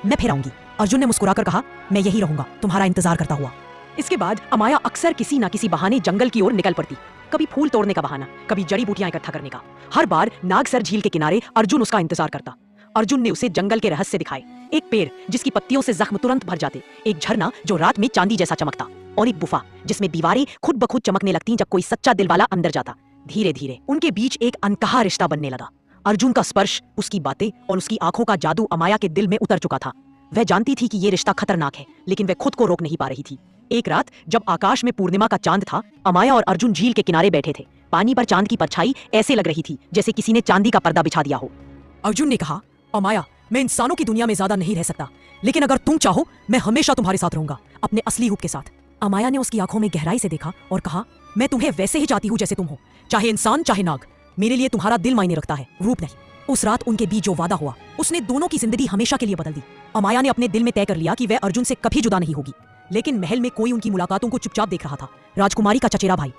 मैं फिर आऊंगी। अर्जुन ने मुस्कुराकर कहा, मैं यही रहूंगा, तुम्हारा इंतजार करता हुआ। इसके बाद अमाया अक्सर किसी न किसी बहाने जंगल की ओर निकल पड़ती। कभी फूल तोड़ने का बहाना, कभी जड़ी बूटियां इकट्ठा करने का। हर बार नागसर झील के किनारे अर्जुन उसका इंतजार करता। अर्जुन ने उसे जंगल के रहस्य दिखाए। एक पेड़ जिसकी पत्तियों से जख्म तुरंत भर जाते, एक झरना जो रात में चांदी जैसा चमकता, और एक गुफा जिसमें दीवारें खुद ब खुद चमकने लगती जब कोई सच्चा दिल वाला अंदर जाता। धीरे धीरे उनके बीच एक अनकहा रिश्ता बनने लगा। अर्जुन का स्पर्श, उसकी बातें और उसकी आंखों का जादू अमाया के दिल में उतर चुका था। वह जानती थी कि ये रिश्ता खतरनाक है, लेकिन वह खुद को रोक नहीं पा रही थी। एक रात जब आकाश में पूर्णिमा का चांद था, अमाया और अर्जुन झील के किनारे बैठे थे। पानी पर चांद की परछाई ऐसे लग रही थी जैसे किसी ने चांदी का पर्दा बिछा दिया हो। अर्जुन ने कहा, अमाया, मैं इंसानों की दुनिया में ज्यादा नहीं रह सकता, लेकिन अगर तुम चाहो मैं हमेशा तुम्हारे साथ रहूंगा, अपने असली रूप के साथ। अमाया ने उसकी आंखों में गहराई से देखा और कहा, मैं तुम्हें वैसे ही चाहती हूँ जैसे तुम हो, चाहे इंसान चाहे नाग। मेरे लिए तुम्हारा दिल मायने रखता है, रूप नहीं। उस रात उनके बीच जो वादा हुआ उसने दोनों की जिंदगी हमेशा के लिए बदल दी। अमाया ने अपने दिल में तय कर लिया कि वह अर्जुन से कभी जुदा नहीं होगी। लेकिन महल में कोई उनकी मुलाकातों को चुपचाप देख रहा था। राजकुमारी का चचेरा भाई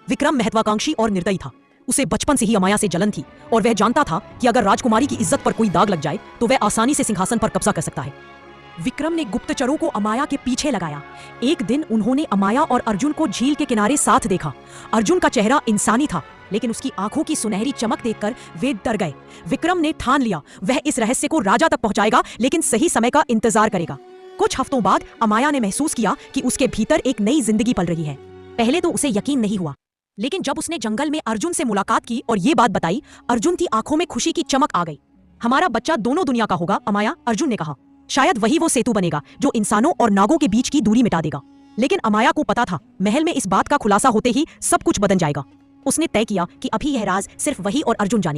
विक्रम महत्वाकांक्षी और निर्दयी था। उसे बचपन से ही अमाया से जलन थी और वह जानता था कि अगर राजकुमारी की इज्जत पर कोई दाग लग जाए तो वह आसानी से सिंहासन पर कब्जा कर सकता है। विक्रम ने गुप्तचरों को अमाया के पीछे लगाया। एक दिन उन्होंने अमाया और अर्जुन को झील के किनारे साथ देखा। अर्जुन का चेहरा इंसानी था, लेकिन उसकी आंखों की सुनहरी चमक देखकर वे डर गए। विक्रम ने ठान लिया वह इस रहस्य को राजा तक पहुंचाएगा, लेकिन सही समय का इंतजार करेगा। कुछ हफ्तों बाद अमाया ने महसूस किया कि उसके भीतर एक नई जिंदगी पल रही है। पहले तो उसे यकीन नहीं हुआ, लेकिन जब उसने जंगल में अर्जुन से मुलाकात की और ये बात बताई, अर्जुन की आंखों में खुशी की चमक आ गई। हमारा बच्चा दोनों दुनिया का होगा अमाया, अर्जुन ने कहा। शायद वही वो सेतु बनेगा जो इंसानों और नागों के बीच की दूरी मिटा देगा। लेकिन अमाया को पता था महल में इस बात का खुलासा होते ही सब कुछ बदल जाएगा। उसने तय किया कि अभी यह राज सिर्फ वही और अर्जुन जाने।